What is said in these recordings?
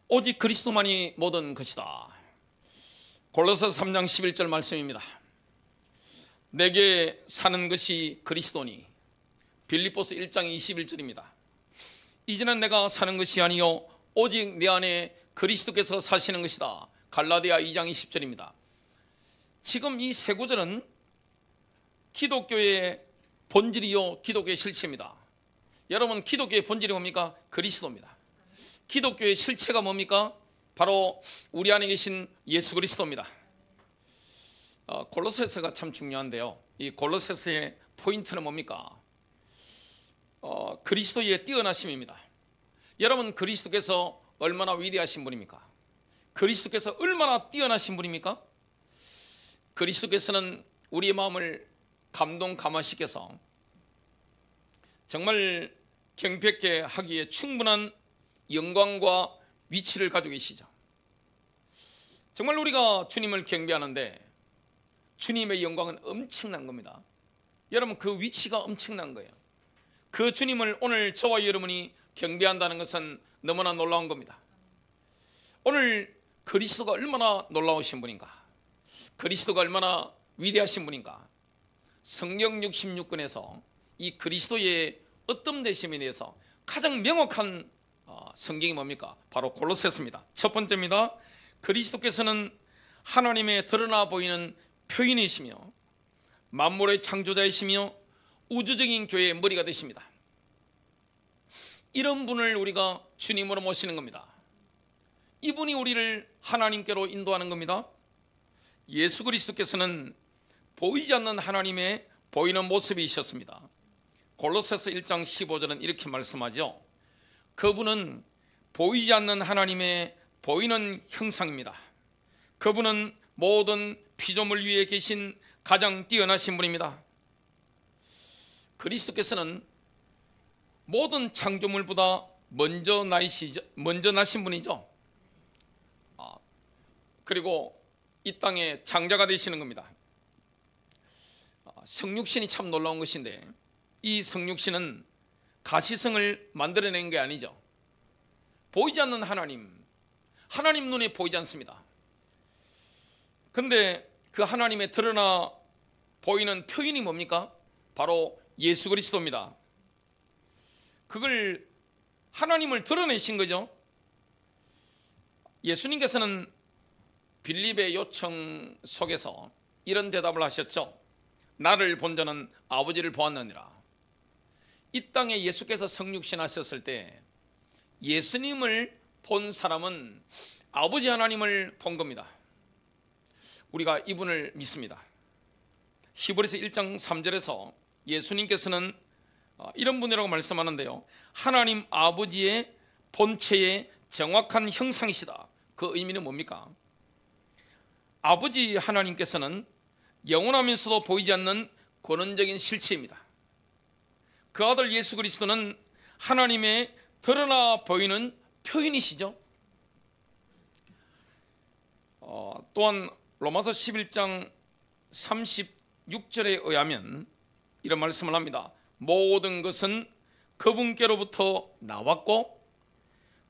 오직 그리스도만이 모든 것이다. 골로새서 3장 11절 말씀입니다. 내게 사는 것이 그리스도니. 빌립보서 1장 21절입니다. 이제는 내가 사는 것이 아니요 오직 내 안에 그리스도께서 사시는 것이다. 갈라디아 2장 20절입니다. 지금 이 세 구절은 기독교의 본질이요 기독교의 실체입니다. 여러분, 기독교의 본질이 뭡니까? 그리스도입니다. 기독교의 실체가 뭡니까? 바로 우리 안에 계신 예수 그리스도입니다. 골로새서가 참 중요한데요, 이 골로새서의 포인트는 뭡니까? 그리스도의 뛰어나심입니다. 여러분, 그리스도께서 얼마나 위대하신 분입니까? 그리스도께서 얼마나 뛰어나신 분입니까? 그리스도께서는 우리의 마음을 감동감화시켜서 정말 경배케 하기에 충분한 영광과 위치를 가지고 계시죠. 정말 우리가 주님을 경배하는데 주님의 영광은 엄청난 겁니다. 여러분, 그 위치가 엄청난 거예요. 그 주님을 오늘 저와 여러분이 경배한다는 것은 너무나 놀라운 겁니다. 오늘 그리스도가 얼마나 놀라우신 분인가, 그리스도가 얼마나 위대하신 분인가. 성경 66권에서 이 그리스도의 어떤 되심에 대해서 가장 명확한 성경이 뭡니까? 바로 골로새서입니다. 첫 번째입니다. 그리스도께서는 하나님의 드러나 보이는 표현이시며 만물의 창조자이시며 우주적인 교회의 머리가 되십니다. 이런 분을 우리가 주님으로 모시는 겁니다. 이분이 우리를 하나님께로 인도하는 겁니다. 예수 그리스도께서는 보이지 않는 하나님의 보이는 모습이셨습니다. 골로새서 1장 15절은 이렇게 말씀하죠. 그분은 보이지 않는 하나님의 보이는 형상입니다. 그분은 모든 피조물 위에 계신 가장 뛰어나신 분입니다. 그리스도께서는 모든 창조물보다 먼저 나신 분이죠. 그리고 이 땅의 장자가 되시는 겁니다. 성육신이 참 놀라운 것인데, 이 성육신은 가시성을 만들어낸 게 아니죠. 보이지 않는 하나님 눈에 보이지 않습니다. 그런데 그 하나님의 드러나 보이는 표현이 뭡니까? 바로 예수 그리스도입니다. 그걸 하나님을 드러내신 거죠. 예수님께서는 빌립의 요청 속에서 이런 대답을 하셨죠. 나를 본 자는 아버지를 보았느니라. 이 땅에 예수께서 성육신 하셨을 때 예수님을 본 사람은 아버지 하나님을 본 겁니다. 우리가 이분을 믿습니다. 히브리서 1장 3절에서 예수님께서는 이런 분이라고 말씀하는데요, 하나님 아버지의 본체의 정확한 형상이시다. 그 의미는 뭡니까? 아버지 하나님께서는 영원하면서도 보이지 않는 권원적인 실체입니다. 그 아들 예수 그리스도는 하나님의 드러나 보이는 표현이시죠. 또한 로마서 11장 36절에 의하면 이런 말씀을 합니다. 모든 것은 그분께로부터 나왔고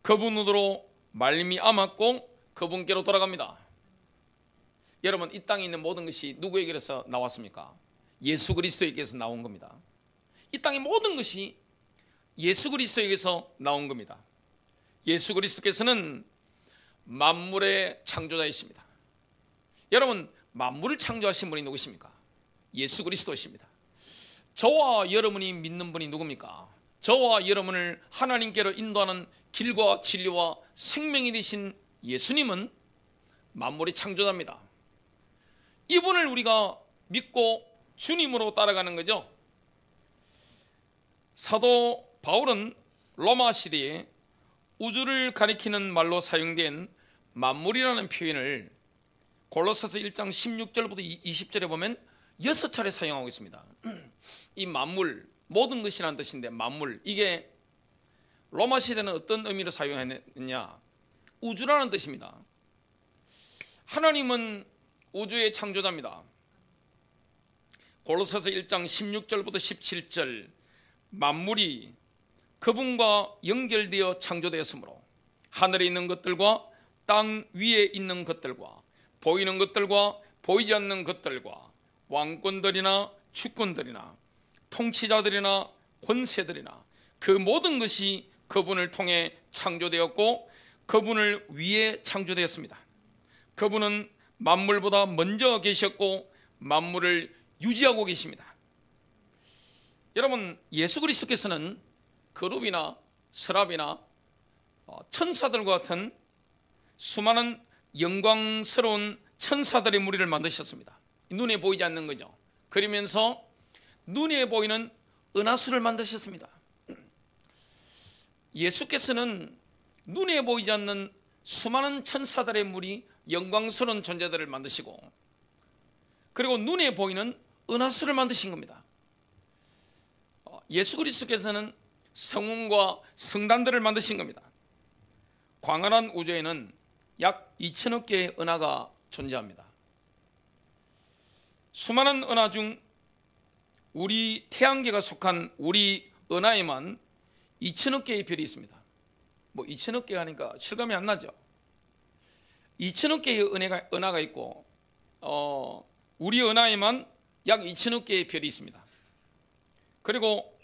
그분으로 말미암았고 그분께로 돌아갑니다. 여러분, 이 땅에 있는 모든 것이 누구에게서 나왔습니까? 예수 그리스도에게서 나온 겁니다. 이 땅의 모든 것이 예수 그리스도에게서 나온 겁니다. 예수 그리스도께서는 만물의 창조자이십니다. 여러분, 만물을 창조하신 분이 누구십니까? 예수 그리스도이십니다. 저와 여러분이 믿는 분이 누굽니까? 저와 여러분을 하나님께로 인도하는 길과 진리와 생명이 되신 예수님은 만물의 창조자입니다. 이분을 우리가 믿고 주님으로 따라가는 거죠. 사도 바울은 로마 시대에 우주를 가리키는 말로 사용된 만물이라는 표현을 골로새서 1장 16절부터 20절에 보면 6차례 사용하고 있습니다. 이 만물, 모든 것이라는 뜻인데 만물, 이게 로마 시대는 어떤 의미로 사용했느냐? 우주라는 뜻입니다. 하나님은 우주의 창조자입니다. 골로새서 1장 16절부터 17절, 만물이 그분과 연결되어 창조되었으므로 하늘에 있는 것들과 땅 위에 있는 것들과 보이는 것들과 보이지 않는 것들과 왕권들이나 주권들이나 통치자들이나 권세들이나 그 모든 것이 그분을 통해 창조되었고 그분을 위해 창조되었습니다. 그분은 만물보다 먼저 계셨고 만물을 유지하고 계십니다. 여러분, 예수 그리스도께서는 거룹이나 서랍이나 천사들과 같은 수많은 영광스러운 천사들의 무리를 만드셨습니다. 눈에 보이지 않는 거죠. 그러면서 눈에 보이는 은하수를 만드셨습니다. 예수께서는 눈에 보이지 않는 수많은 천사들의 무리, 영광스러운 존재들을 만드시고 그리고 눈에 보이는 은하수를 만드신 겁니다. 예수 그리스도께서는 성운과 성단들을 만드신 겁니다. 광활한 우주에는 약 2천억 개의 은하가 존재합니다. 수많은 은하 중 우리 태양계가 속한 우리 은하에만 2천억 개의 별이 있습니다. 뭐 2천억 개 하니까 실감이 안 나죠. 2천억 개의 은하가 있고 우리 은하에만 약 2천억 개의 별이 있습니다. 그리고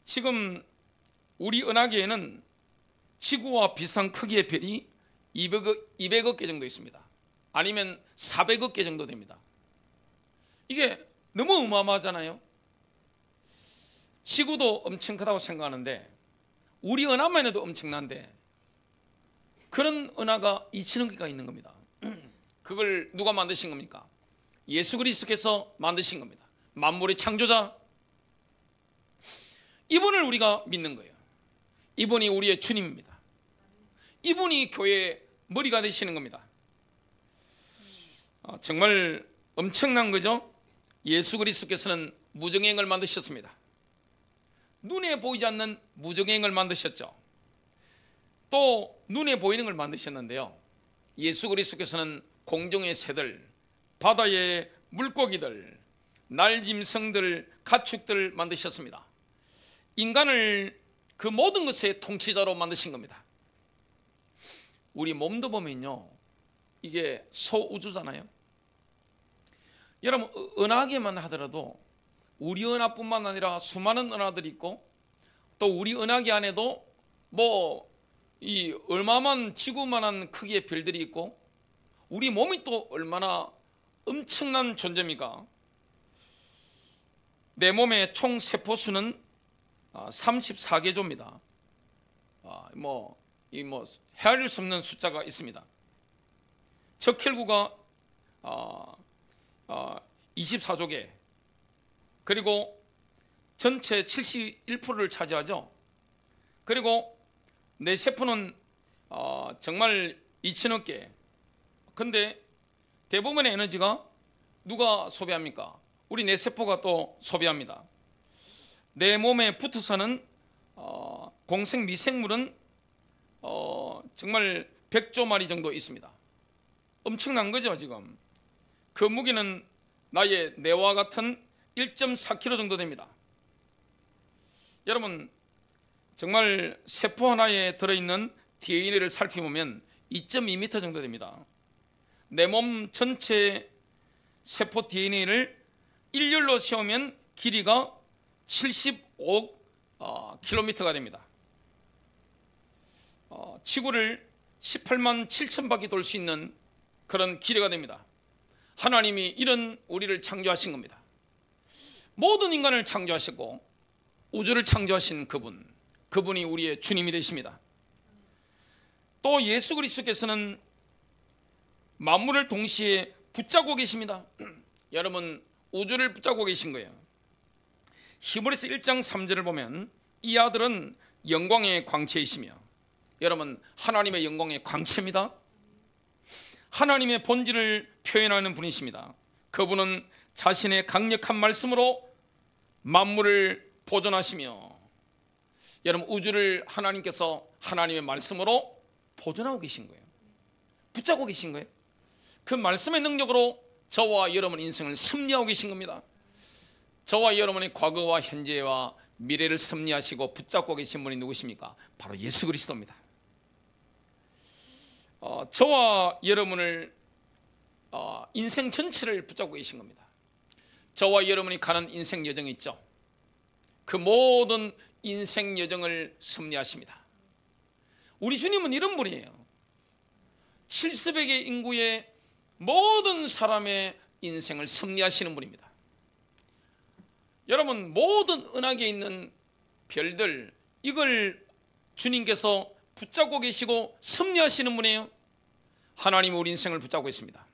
지금 우리 은하계에는 지구와 비슷한 크기의 별이 200억 개 정도 있습니다. 아니면 400억 개 정도 됩니다. 이게 너무 어마어마하잖아요. 지구도 엄청 크다고 생각하는데 우리 은하만 해도 엄청난데 그런 은하가 2천억 개가 있는 겁니다. 그걸 누가 만드신 겁니까? 예수 그리스도께서 만드신 겁니다. 만물의 창조자, 이분을 우리가 믿는 거예요. 이분이 우리의 주님입니다. 이분이 교회의 머리가 되시는 겁니다. 정말 엄청난 거죠. 예수 그리스도께서는 무정행을 만드셨습니다. 눈에 보이지 않는 무정행을 만드셨죠. 또 눈에 보이는 걸 만드셨는데요, 예수 그리스도께서는 공중의 새들, 바다의 물고기들, 날짐승들, 가축들 만드셨습니다. 인간을 그 모든 것의 통치자로 만드신 겁니다. 우리 몸도 보면요, 이게 소우주잖아요. 여러분, 은하계만 하더라도 우리 은하뿐만 아니라 수많은 은하들이 있고 또 우리 은하계 안에도 뭐 이 얼마만 지구만한 크기의 별들이 있고 우리 몸이 또 얼마나 엄청난 존재입니까? 내 몸의 총 세포수는 34개조입니다. 헤아릴 수 없는 숫자가 있습니다. 적혈구가 24조개, 그리고 전체 71%를 차지하죠. 그리고 내 세포는 정말 2천억 개. 근데 대부분의 에너지가 누가 소비합니까? 우리 내 세포가 또 소비합니다. 내 몸에 붙어 사는 공생 미생물은 정말 100조 마리 정도 있습니다. 엄청난 거죠. 지금 그 무게는 나의 뇌와 같은 1.4kg 정도 됩니다. 여러분, 정말 세포 하나에 들어있는 DNA를 살펴보면 2.2m 정도 됩니다. 내 몸 전체 세포 DNA를 일렬로 세우면 길이가 75억 킬로미터가 됩니다. 지구를 18만 7천 바퀴 돌 수 있는 그런 길이가 됩니다. 하나님이 이런 우리를 창조하신 겁니다. 모든 인간을 창조하셨고 우주를 창조하신 그분이 우리의 주님이 되십니다. 또 예수 그리스도께서는 만물을 동시에 붙잡고 계십니다. 여러분, 우주를 붙잡고 계신 거예요. 히브리서 1장 3절을 보면 이 아들은 영광의 광채이시며, 여러분, 하나님의 영광의 광채입니다. 하나님의 본질을 표현하는 분이십니다. 그분은 자신의 강력한 말씀으로 만물을 보존하시며, 여러분, 우주를 하나님께서 하나님의 말씀으로 보존하고 계신 거예요. 붙잡고 계신 거예요. 그 말씀의 능력으로 저와 여러분 인생을 승리하고 계신 겁니다. 저와 여러분의 과거와 현재와 미래를 섭리하시고 붙잡고 계신 분이 누구십니까? 바로 예수 그리스도입니다. 저와 여러분을 인생 전체를 붙잡고 계신 겁니다. 저와 여러분이 가는 인생 여정이 있죠. 그 모든 인생 여정을 섭리하십니다. 우리 주님은 이런 분이에요. 70억의 인구의 모든 사람의 인생을 섭리하시는 분입니다. 여러분, 모든 은하계에 있는 별들, 이걸 주님께서 붙잡고 계시고 섭리하시는 분이에요. 하나님이 우리 인생을 붙잡고 있습니다.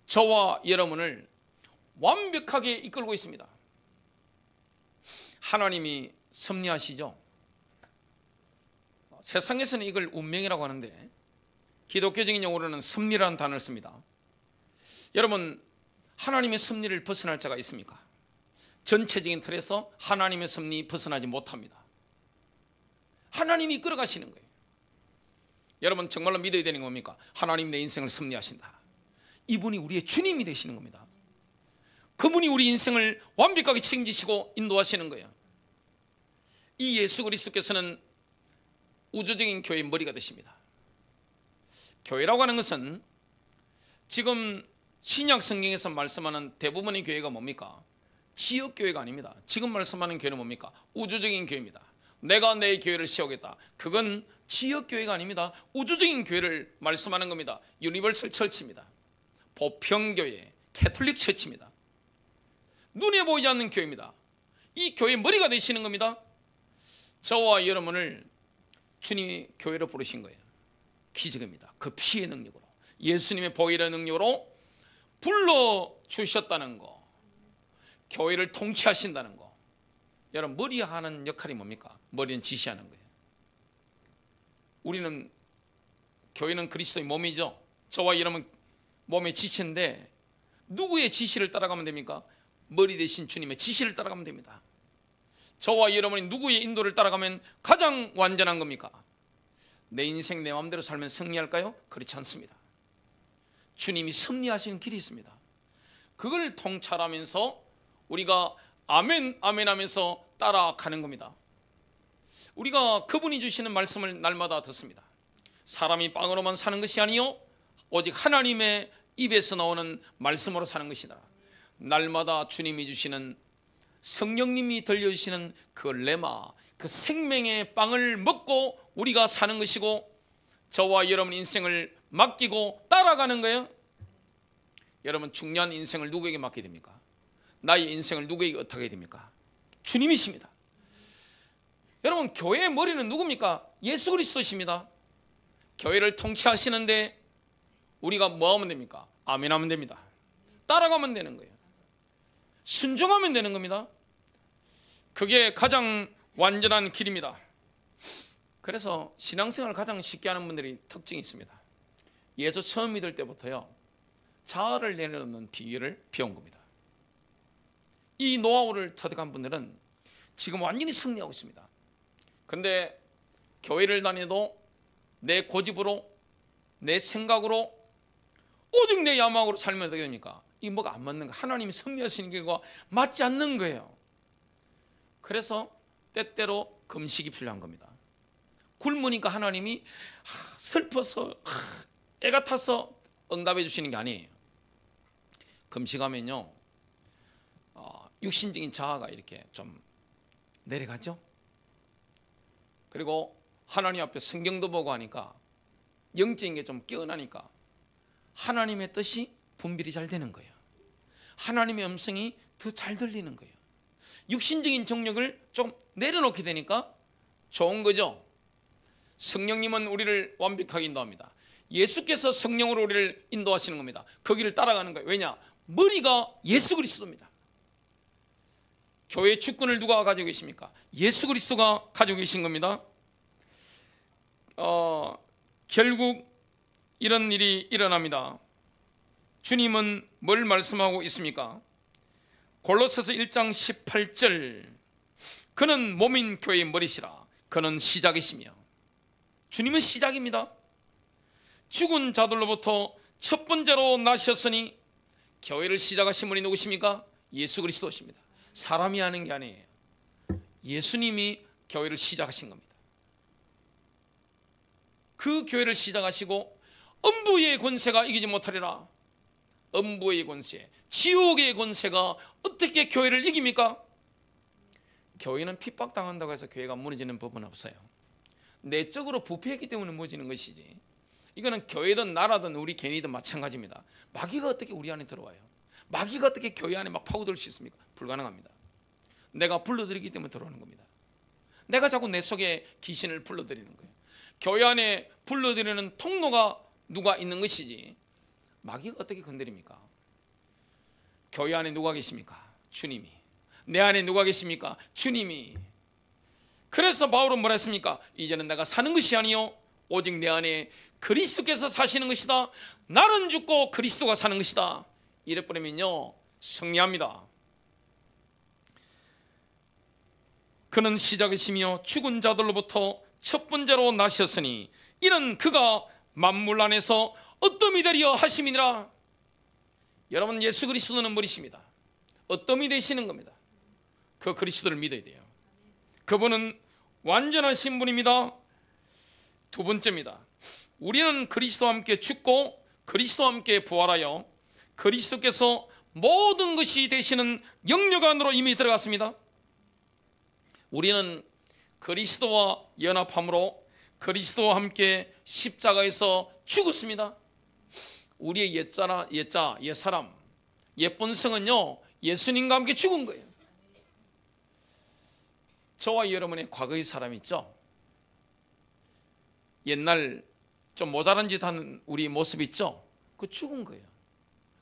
저와 여러분을 완벽하게 이끌고 있습니다. 하나님이 섭리하시죠. 세상에서는 이걸 운명이라고 하는데 기독교적인 용어로는 섭리라는 단어를 씁니다. 여러분, 하나님의 섭리를 벗어날 자가 있습니까? 전체적인 틀에서 하나님의 섭리 벗어나지 못합니다. 하나님이 이끌어 가시는 거예요. 여러분, 정말로 믿어야 되는 겁니까? 하나님 내 인생을 섭리하신다. 이분이 우리의 주님이 되시는 겁니다. 그분이 우리 인생을 완벽하게 책임지시고 인도하시는 거예요. 이 예수 그리스도께서는 우주적인 교회의 머리가 되십니다. 교회라고 하는 것은 지금 신약 성경에서 말씀하는 대부분의 교회가 뭡니까? 지역교회가 아닙니다. 지금 말씀하는 교회는 뭡니까? 우주적인 교회입니다. 내가 내 교회를 세우겠다. 그건 지역교회가 아닙니다. 우주적인 교회를 말씀하는 겁니다. 유니버설 철치입니다. 보평교회, 캐톨릭 처치입니다. 눈에 보이지 않는 교회입니다. 이 교회의 머리가 되시는 겁니다. 저와 여러분을 주님이 교회로 부르신 거예요. 기적입니다. 그 피의 능력으로, 예수님의 보혈의 능력으로 불러주셨다는 거, 교회를 통치하신다는 거. 여러분, 머리 하는 역할이 뭡니까? 머리는 지시하는 거예요. 우리는, 교회는 그리스도의 몸이죠. 저와 여러분 몸의 지체인데 누구의 지시를 따라가면 됩니까? 머리 대신 주님의 지시를 따라가면 됩니다. 저와 여러분이 누구의 인도를 따라가면 가장 완전한 겁니까? 내 인생 내 마음대로 살면 승리할까요? 그렇지 않습니다. 주님이 섭리하시는 길이 있습니다. 그걸 통찰하면서 우리가 아멘 아멘 하면서 따라가는 겁니다. 우리가 그분이 주시는 말씀을 날마다 듣습니다. 사람이 빵으로만 사는 것이 아니요 오직 하나님의 입에서 나오는 말씀으로 사는 것이다. 날마다 주님이 주시는, 성령님이 들려주시는 그 레마, 그 생명의 빵을 먹고 우리가 사는 것이고, 저와 여러분 인생을 맡기고 따라가는 거예요. 여러분, 중요한 인생을 누구에게 맡게 됩니까? 나의 인생을 누구에게 의탁하게 됩니까? 주님이십니다. 여러분, 교회의 머리는 누굽니까? 예수 그리스도십니다. 교회를 통치하시는데 우리가 뭐 하면 됩니까? 아멘 하면 됩니다. 따라가면 되는 거예요. 순종하면 되는 겁니다. 그게 가장 완전한 길입니다. 그래서 신앙생활을 가장 쉽게 하는 분들이 특징이 있습니다. 예수 처음 믿을 때부터요, 자아를 내려놓는 비결을 배운 겁니다. 이 노하우를 터득한 분들은 지금 완전히 승리하고 있습니다. 근데 교회를 다녀도 내 고집으로, 내 생각으로, 오직 내 야망으로 살면 어떻게 됩니까? 이 뭐가 안 맞는 거, 하나님이 섭리하시는 길과 맞지 않는 거예요. 그래서 때때로 금식이 필요한 겁니다. 굶으니까 하나님이 슬퍼서 애가 타서 응답해 주시는 게 아니에요. 금식하면요, 육신적인 자아가 이렇게 좀 내려가죠. 그리고 하나님 앞에 성경도 보고 하니까 영적인 게 좀 깨어나니까 하나님의 뜻이 분별이 잘 되는 거예요. 하나님의 음성이 더 잘 들리는 거예요. 육신적인 정욕을 좀 내려놓게 되니까 좋은 거죠. 성령님은 우리를 완벽하게 인도합니다. 예수께서 성령으로 우리를 인도하시는 겁니다. 그 길을 따라가는 거예요. 왜냐? 머리가 예수 그리스도입니다. 교회의 주권을 누가 가지고 계십니까? 예수 그리스도가 가지고 계신 겁니다. 결국 이런 일이 일어납니다. 주님은 뭘 말씀하고 있습니까? 골로새서 1장 18절, 그는 몸인 교회의 머리시라. 그는 시작이시며, 주님은 시작입니다. 죽은 자들로부터 첫 번째로 나셨으니 교회를 시작하신 분이 누구십니까? 예수 그리스도십니다. 사람이 하는 게 아니에요. 예수님이 교회를 시작하신 겁니다. 그 교회를 시작하시고 음부의 권세가 이기지 못하리라. 음부의 권세, 지옥의 권세가 어떻게 교회를 이깁니까? 교회는 핍박당한다고 해서 교회가 무너지는 법은 없어요. 내적으로 부패했기 때문에 무너지는 것이지, 이거는 교회든 나라든 우리 개인이든 마찬가지입니다. 마귀가 어떻게 우리 안에 들어와요? 마귀가 어떻게 교회 안에 막 파고들 수 있습니까? 불가능합니다. 내가 불러들이기 때문에 들어오는 겁니다. 내가 자꾸 내 속에 귀신을 불러들이는 거예요. 교회 안에 불러들이는 통로가 누가 있는 것이지, 마귀가 어떻게 건드립니까? 교회 안에 누가 계십니까? 주님이. 내 안에 누가 계십니까? 주님이. 그래서 바울은 뭐라 했습니까? 이제는 내가 사는 것이 아니요 오직 내 안에 그리스도께서 사시는 것이다. 나는 죽고 그리스도가 사는 것이다. 이래버리면요 승리합니다. 그는 시작이시며 죽은 자들로부터 첫 번째로 나셨으니 이는 그가 만물 안에서 어떠함이 되리여 하심이니라. 여러분, 예수 그리스도는 뭐이십니다? 어떠함이 되시는 겁니다. 그 그리스도를 믿어야 돼요. 그분은 완전하신 분입니다. 두 번째입니다. 우리는 그리스도와 함께 죽고 그리스도와 함께 부활하여 그리스도께서 모든 것이 되시는 영역 안으로 이미 들어갔습니다. 우리는 그리스도와 연합함으로 그리스도와 함께 십자가에서 죽었습니다. 우리의 옛사람, 옛본성은요 예수님과 함께 죽은 거예요. 저와 여러분의 과거의 사람 있죠? 옛날 좀 모자란 짓 하는 우리 모습 있죠? 그거 죽은 거예요.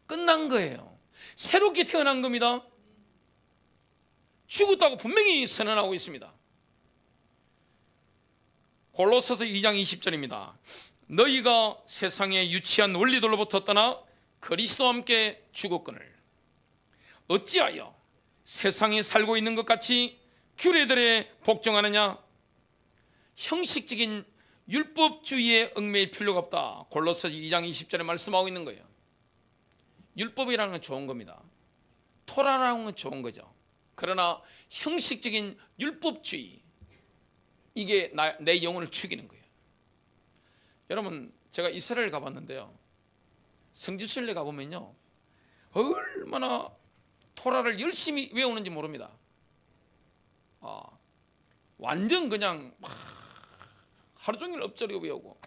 끝난 거예요. 새롭게 태어난 겁니다. 죽었다고 분명히 선언하고 있습니다. 골로새서 2장 20절입니다. 너희가 세상의 유치한 원리들로부터 떠나 그리스도와 함께 죽었거늘 어찌하여 세상에 살고 있는 것 같이 규례들에 복종하느냐? 형식적인 율법주의에 얽매일 필요가 없다. 골로새서 2장 20절에 말씀하고 있는 거예요. 율법이라는 건 좋은 겁니다. 토라라는 건 좋은 거죠. 그러나 형식적인 율법주의, 이게 내 영혼을 죽이는 거예요. 여러분, 제가 이스라엘 가봤는데요, 성지순례 가보면요 얼마나 토라를 열심히 외우는지 모릅니다. 완전 그냥 하루 종일 엎드려 외우고,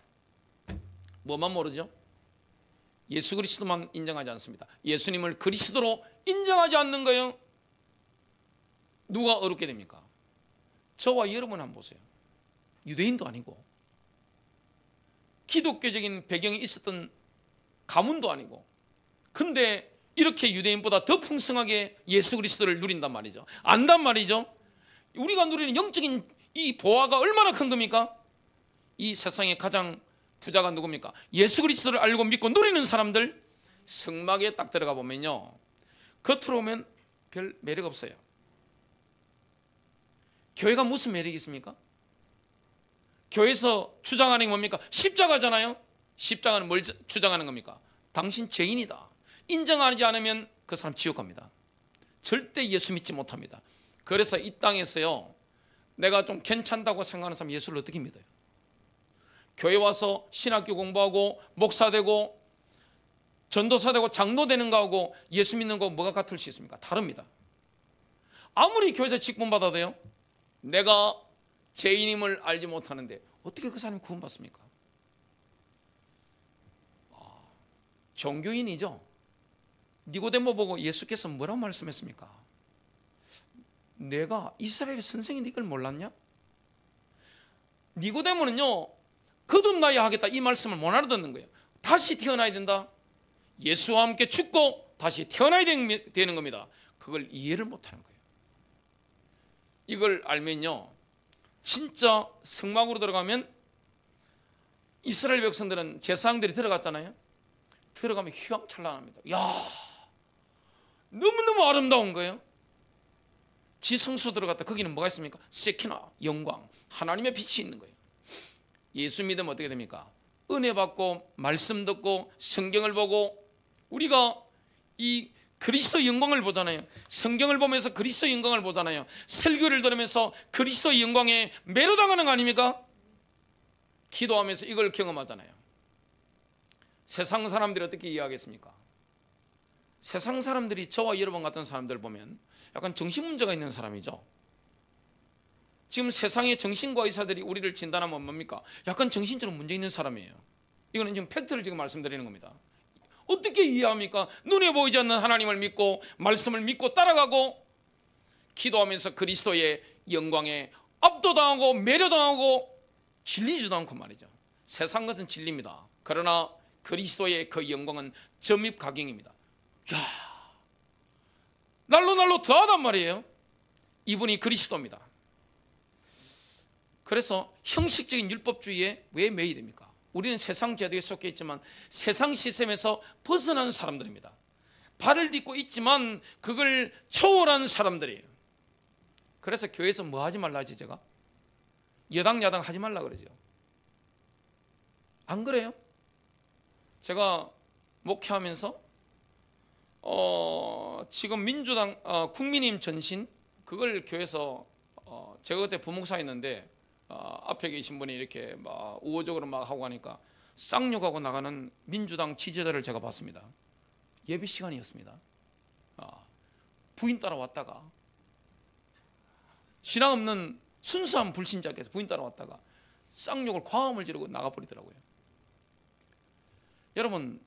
뭐만 모르죠? 예수 그리스도만 인정하지 않습니다. 예수님을 그리스도로 인정하지 않는 거예요. 누가 어렵게 됩니까? 저와 여러분 한번 보세요. 유대인도 아니고 기독교적인 배경이 있었던 가문도 아니고, 근데 이렇게 유대인보다 더 풍성하게 예수 그리스도를 누린단 말이죠. 안단 말이죠. 우리가 누리는 영적인 이 보화가 얼마나 큰 겁니까? 이 세상에 가장 부자가 누굽니까? 예수 그리스도를 알고 믿고 누리는 사람들. 성막에 딱 들어가 보면요 겉으로 오면 별 매력 없어요. 교회가 무슨 매력이 있습니까? 교회에서 주장하는 게 뭡니까? 십자가잖아요. 십자가는 뭘 주장하는 겁니까? 당신 죄인이다. 인정하지 않으면 그 사람 지옥 갑니다. 절대 예수 믿지 못합니다. 그래서 이 땅에서요 내가 좀 괜찮다고 생각하는 사람 예수를 어떻게 믿어요? 교회 와서 신학교 공부하고 목사 되고 전도사 되고 장로 되는 거하고 예수 믿는 거 뭐가 같을 수 있습니까? 다릅니다. 아무리 교회에서 직분 받아도요 내가 죄인임을 알지 못하는데 어떻게 그 사람이 구원받습니까? 종교인이죠. 니고데모 보고 예수께서 뭐라고 말씀했습니까? 내가 이스라엘의 선생인데 이걸 몰랐냐? 니고데모는요 거듭나야 하겠다 이 말씀을 못 알아듣는 거예요. 다시 태어나야 된다. 예수와 함께 죽고 다시 태어나야 되는 겁니다. 그걸 이해를 못하는 거예요. 이걸 알면요 진짜 성막으로 들어가면 이스라엘 백성들은 제사장들이 들어갔잖아요. 들어가면 휘황찬란합니다. 야, 너무너무 아름다운 거예요. 지성소 들어갔다 거기는 뭐가 있습니까? 세키나, 영광, 하나님의 빛이 있는 거예요. 예수 믿으면 어떻게 됩니까? 은혜 받고 말씀 듣고 성경을 보고 우리가 이 그리스도의 영광을 보잖아요. 성경을 보면서 그리스도의 영광을 보잖아요. 설교를 들으면서 그리스도의 영광에 매료당하는 거 아닙니까? 기도하면서 이걸 경험하잖아요. 세상 사람들이 어떻게 이해하겠습니까? 세상 사람들이 저와 여러분 같은 사람들 보면 약간 정신문제가 있는 사람이죠. 지금 세상의 정신과 의사들이 우리를 진단하면 뭡니까? 약간 정신적으로 문제 있는 사람이에요. 이거는 지금 팩트를 지금 말씀드리는 겁니다. 어떻게 이해합니까? 눈에 보이지 않는 하나님을 믿고 말씀을 믿고 따라가고 기도하면서 그리스도의 영광에 압도당하고 매료당하고 질리지도 않고 말이죠. 세상 것은 진리입니다. 그러나 그리스도의 그 영광은 점입가경입니다. 야, 날로 더하단 말이에요. 이분이 그리스도입니다. 그래서 형식적인 율법주의에 왜 매이 됩니까? 우리는 세상 제도에 속해 있지만 세상 시스템에서 벗어난 사람들입니다. 발을 딛고 있지만 그걸 초월한 사람들이에요. 그래서 교회에서 뭐 하지 말라 하지? 제가 여당 야당 하지 말라 그러죠. 안 그래요? 제가 목회하면서 지금 민주당 국민의힘 전신 그걸 교회에서 제가 그때 부목사였는데 앞에 계신 분이 이렇게 막 우호적으로 막 하고 하니까 쌍욕하고 나가는 민주당 지지자를 제가 봤습니다. 예배 시간이었습니다. 부인 따라왔다가 신앙 없는 순수한 불신자께서 부인 따라왔다가 쌍욕을 과음을 지르고 나가버리더라고요. 여러분,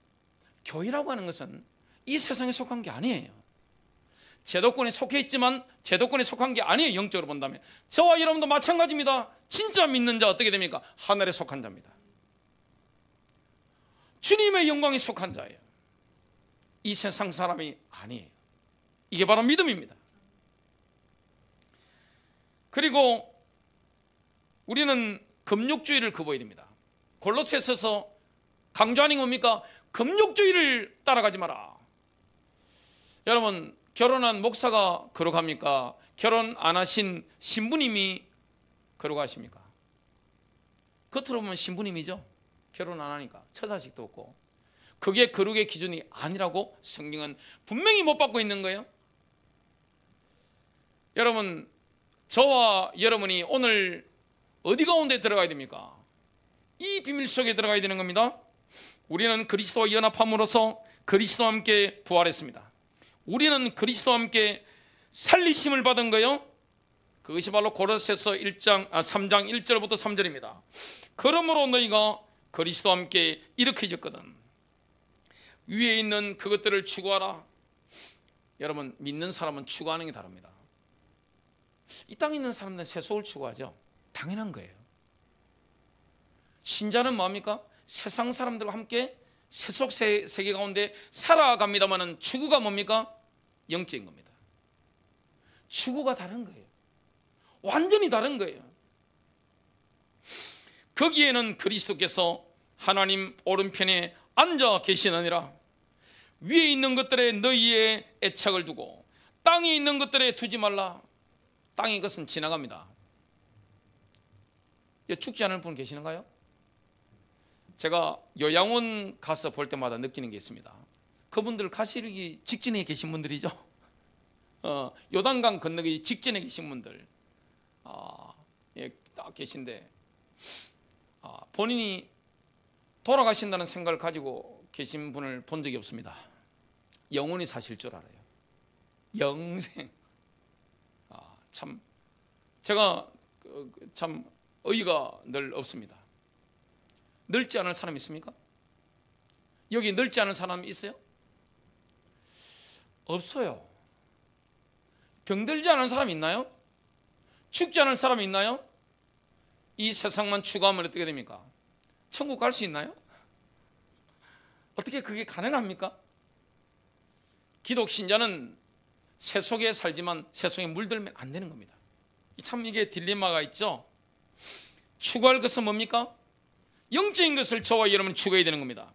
교회라고 하는 것은 이 세상에 속한 게 아니에요. 제도권에 속해 있지만 제도권에 속한 게 아니에요. 영적으로 본다면 저와 여러분도 마찬가지입니다. 진짜 믿는 자 어떻게 됩니까? 하늘에 속한 자입니다. 주님의 영광에 속한 자예요. 이 세상 사람이 아니에요. 이게 바로 믿음입니다. 그리고 우리는 금욕주의를 거부해야 됩니다. 골로새서서 강조하는 게 뭡니까? 금욕주의를 따라가지 마라. 여러분, 결혼한 목사가 거룩합니까? 결혼 안 하신 신부님이 거룩하십니까? 겉으로 보면 신부님이죠. 결혼 안 하니까 처자식도 없고. 그게 거룩의 기준이 아니라고 성경은 분명히 못 받고 있는 거예요. 여러분, 저와 여러분이 오늘 어디 가운데 들어가야 됩니까? 이 비밀 속에 들어가야 되는 겁니다. 우리는 그리스도와 연합함으로써 그리스도와 함께 부활했습니다. 우리는 그리스도와 함께 살리심을 받은 거요. 그것이 바로 고로새서 3장 1절부터 3절입니다. 그러므로 너희가 그리스도와 함께 일으켜졌거든 위에 있는 그것들을 추구하라. 여러분, 믿는 사람은 추구하는 게 다릅니다. 이 땅에 있는 사람들은 세속을 추구하죠. 당연한 거예요. 신자는 뭐합니까? 세상 사람들과 함께 세속 세계 가운데 살아갑니다만은 추구가 뭡니까? 영적인 겁니다. 추구가 다른 거예요. 완전히 다른 거예요. 거기에는 그리스도께서 하나님 오른편에 앉아 계시느니라. 위에 있는 것들에 너희의 애착을 두고 땅에 있는 것들에 두지 말라. 땅의 것은 지나갑니다. 죽지 않을 분 계시는가요? 제가 요양원 가서 볼 때마다 느끼는 게 있습니다. 그분들 가시기 직전에 계신 분들이죠. 요단강 건너기 직전에 계신 분들 딱 계신데 본인이 돌아가신다는 생각을 가지고 계신 분을 본 적이 없습니다. 영원히 사실 줄 알아요. 영생. 참 제가 참 어이가 늘 없습니다. 늙지 않을 사람 있습니까? 여기 늙지 않은 사람 있어요? 없어요. 병들지 않은 사람 있나요? 죽지 않을 사람 있나요? 이 세상만 추구하면 어떻게 됩니까? 천국 갈 수 있나요? 어떻게 그게 가능합니까? 기독 신자는 세속에 살지만 세속에 물들면 안 되는 겁니다. 참 이게 딜레마가 있죠. 추구할 것은 뭡니까? 영적인 것을 저와 여러분 추구해야 되는 겁니다.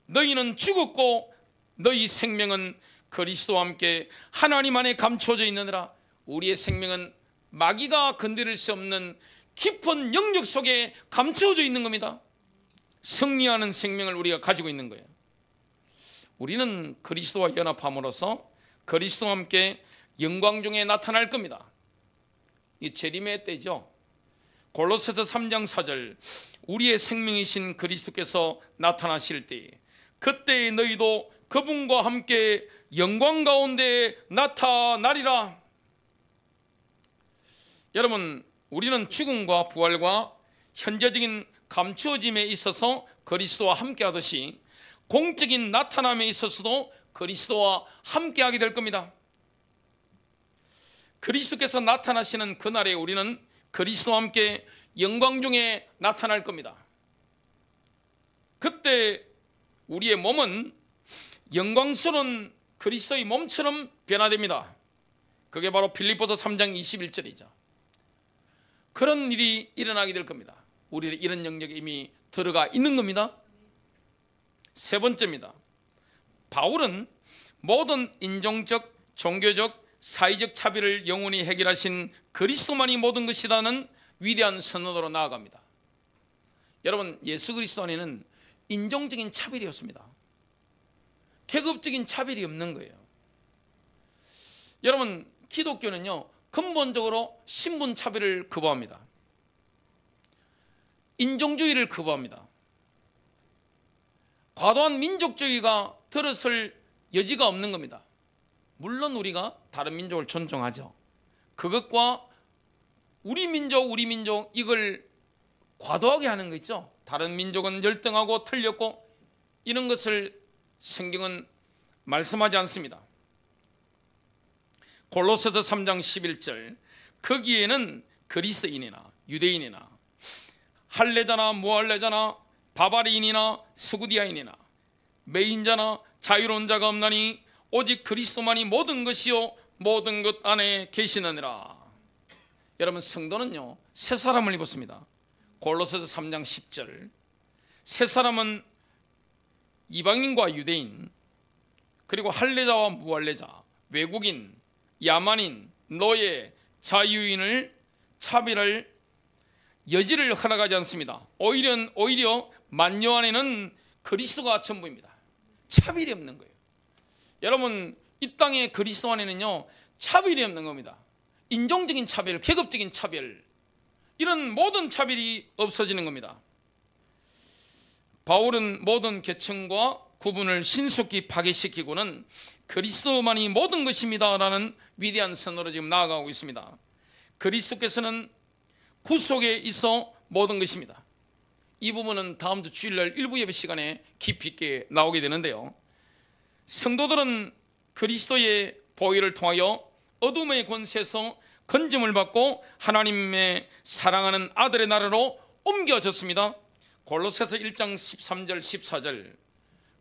너희는 죽었고 너희 생명은 그리스도와 함께 하나님 안에 감춰져 있느니라. 우리의 생명은 마귀가 건드릴 수 없는 깊은 영역 속에 감춰져 있는 겁니다. 승리하는 생명을 우리가 가지고 있는 거예요. 우리는 그리스도와 연합함으로써 그리스도와 함께 영광 중에 나타날 겁니다. 이 재림의 때죠. 골로새서 3장 4절, 우리의 생명이신 그리스도께서 나타나실 때 그때 너희도 그분과 함께 영광 가운데 나타나리라. 여러분, 우리는 죽음과 부활과 현재적인 감추어짐에 있어서 그리스도와 함께 하듯이 공적인 나타남에 있어서도 그리스도와 함께 하게 될 겁니다. 그리스도께서 나타나시는 그날에 우리는 그리스도와 함께 영광 중에 나타날 겁니다. 그때 우리의 몸은 영광스러운 그리스도의 몸처럼 변화됩니다. 그게 바로 빌립보서 3장 21절이죠. 그런 일이 일어나게 될 겁니다. 우리의 이런 영역에 이미 들어가 있는 겁니다. 세 번째입니다. 바울은 모든 인종적, 종교적, 사회적 차별을 영원히 해결하신 그리스도만이 모든 것이라는 위대한 선언으로 나아갑니다. 여러분, 예수 그리스도 안에는 인종적인 차별이 없습니다. 계급적인 차별이 없는 거예요. 여러분, 기독교는요 근본적으로 신분 차별을 거부합니다. 인종주의를 거부합니다. 과도한 민족주의가 들어설 여지가 없는 겁니다. 물론 우리가 다른 민족을 존중하죠. 그것과 우리 민족 이걸 과도하게 하는 거 있죠. 다른 민족은 열등하고 틀렸고 이런 것을 성경은 말씀하지 않습니다. 골로새서 3장 11절, 거기에는 그리스인이나 유대인이나 할례자나 무할례자나 바바리인이나 스구디아인이나 매인자나 자유로운 자가 없나니 오직 그리스도만이 모든 것이요 모든 것 안에 계시느니라. 여러분, 성도는요 새 사람을 입었습니다. 골로새서 3장 10절, 새 사람은 이방인과 유대인, 그리고 할례자와 무할례자, 외국인, 야만인, 노예, 자유인을 차별할 여지를 허락하지 않습니다. 오히려 만유 안에는 그리스도가 전부입니다. 차별이 없는 거예요. 여러분, 이 땅의 그리스도 안에는요 차별이 없는 겁니다. 인종적인 차별, 계급적인 차별, 이런 모든 차별이 없어지는 겁니다. 바울은 모든 계층과 구분을 신속히 파괴시키고는 그리스도만이 모든 것입니다 라는 위대한 선언으로 지금 나아가고 있습니다. 그리스도께서는 구속에 있어 모든 것입니다. 이 부분은 다음 주 주일날 일부 예배 시간에 깊이 있게 나오게 되는데요, 성도들은 그리스도의 보혈을 통하여 어둠의 권세에서 건짐을 받고 하나님의 사랑하는 아들의 나라로 옮겨졌습니다. 골로새서 1장 13절 14절,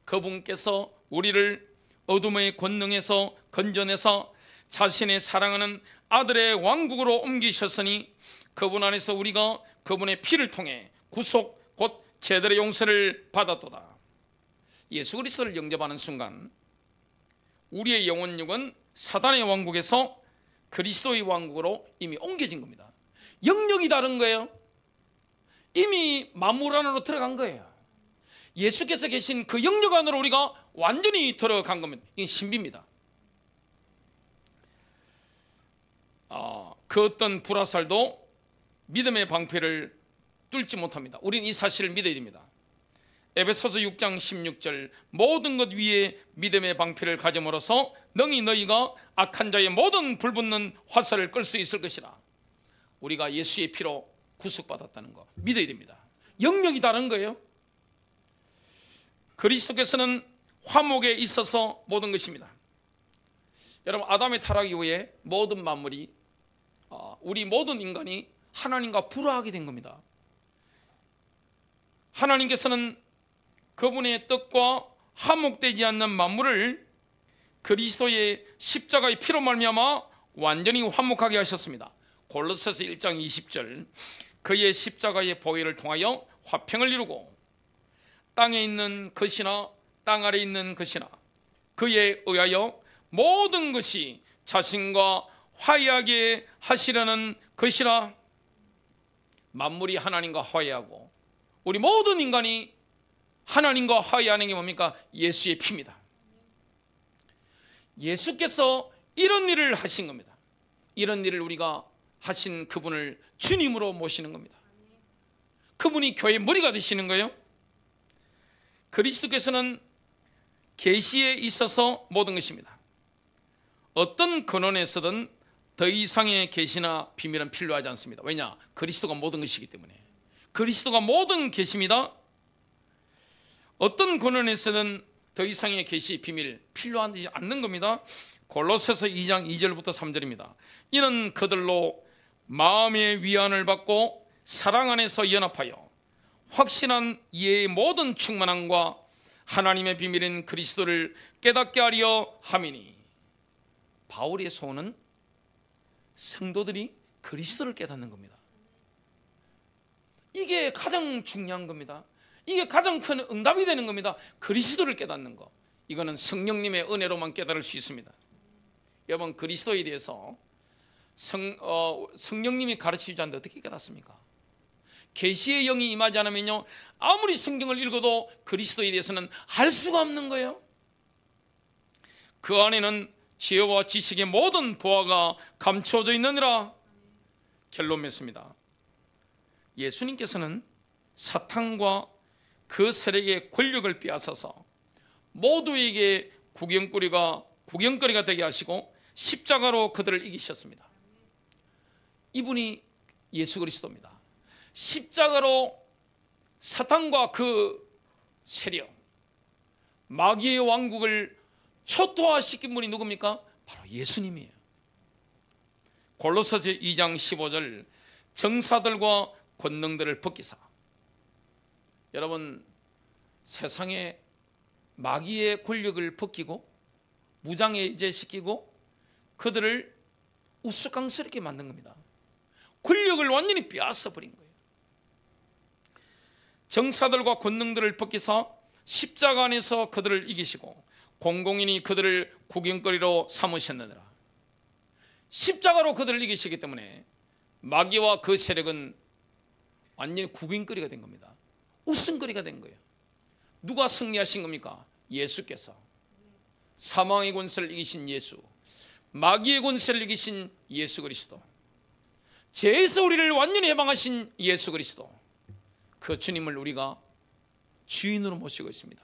그분께서 우리를 어둠의 권능에서 건져내사 자신의 사랑하는 아들의 왕국으로 옮기셨으니 그분 안에서 우리가 그분의 피를 통해 구속 곧 제들의 용서를 받았도다. 예수 그리스도를 영접하는 순간 우리의 영혼육은 사단의 왕국에서 그리스도의 왕국으로 이미 옮겨진 겁니다. 영역이 다른 거예요. 이미 만물 안으로 들어간 거예요. 예수께서 계신 그 영역 안으로 우리가 완전히 들어간 겁니다. 이게 신비입니다. 그 어떤 불화살도 믿음의 방패를 뚫지 못합니다. 우리는 이 사실을 믿어야 됩니다. 에베소서 6장 16절, 모든 것 위에 믿음의 방패를 가짐으로써 능히 너희가 악한 자의 모든 불붙는 화살을 끌 수 있을 것이라. 우리가 예수의 피로 구속받았다는 거 믿어야 됩니다. 영역이 다른 거예요. 그리스도께서는 화목에 있어서 모든 것입니다. 여러분, 아담의 타락 이후에 모든 만물이, 우리 모든 인간이 하나님과 불화하게 된 겁니다. 하나님께서는 그분의 뜻과 화목되지 않는 만물을 그리스도의 십자가의 피로 말미암아 완전히 화목하게 하셨습니다. 골로새서 1장 20절, 그의 십자가의 보혈을 통하여 화평을 이루고 땅에 있는 것이나 땅 아래 있는 것이나 그에 의하여 모든 것이 자신과 화해하게 하시려는 것이라. 만물이 하나님과 화해하고 우리 모든 인간이 하나님과 화해하는 게 뭡니까? 예수의 피입니다. 예수께서 이런 일을 하신 겁니다. 이런 일을 우리가 하신 그분을 주님으로 모시는 겁니다. 그분이 교회의 머리가 되시는 거예요. 그리스도께서는 계시에 있어서 모든 것입니다. 어떤 근원에서든 더 이상의 계시나 비밀은 필요하지 않습니다. 왜냐? 그리스도가 모든 것이기 때문에. 그리스도가 모든 계시입니다. 어떤 근원에서든 더 이상의 계시, 비밀 필요하지 않는 겁니다. 골로새서 2장 2절부터 3절입니다. 이는 그들로 마음의 위안을 받고 사랑 안에서 연합하여 확신한 이해의 모든 충만함과 하나님의 비밀인 그리스도를 깨닫게 하려 함이니. 바울의 소원은 성도들이 그리스도를 깨닫는 겁니다. 이게 가장 중요한 겁니다. 이게 가장 큰 응답이 되는 겁니다. 그리스도를 깨닫는 것. 이거는 성령님의 은혜로만 깨달을 수 있습니다. 여러분, 그리스도에 대해서 성령님이 가르치지 않는데 어떻게 깨닫습니까? 계시의 영이 임하지 않으면요, 아무리 성경을 읽어도 그리스도에 대해서는 알 수가 없는 거예요. 그 안에는 지혜와 지식의 모든 보화가 감춰져 있느니라. 결론 맺습니다. 예수님께서는 사탄과 그 세력의 권력을 빼앗아서 모두에게 구경거리가 되게 하시고 십자가로 그들을 이기셨습니다. 이분이 예수 그리스도입니다. 십자가로 사탄과 그 세력, 마귀의 왕국을 초토화시킨 분이 누굽니까? 바로 예수님이에요. 골로새서 2장 15절, 정사들과 권능들을 벗기사. 여러분, 세상에 마귀의 권력을 벗기고 무장해제시키고 그들을 우스꽝스럽게 만든 겁니다. 권력을 완전히 빼앗아 버린 거예요. 정사들과 권능들을 벗기사 십자가 안에서 그들을 이기시고 공공인이 그들을 구경거리로 삼으셨느니라. 십자가로 그들을 이기시기 때문에 마귀와 그 세력은 완전히 구경거리가 된 겁니다. 웃음거리가 된 거예요. 누가 승리하신 겁니까? 예수께서. 사망의 권세를 이기신 예수, 마귀의 권세를 이기신 예수 그리스도, 죄에서 우리를 완전히 해방하신 예수 그리스도, 그 주님을 우리가 주인으로 모시고 있습니다.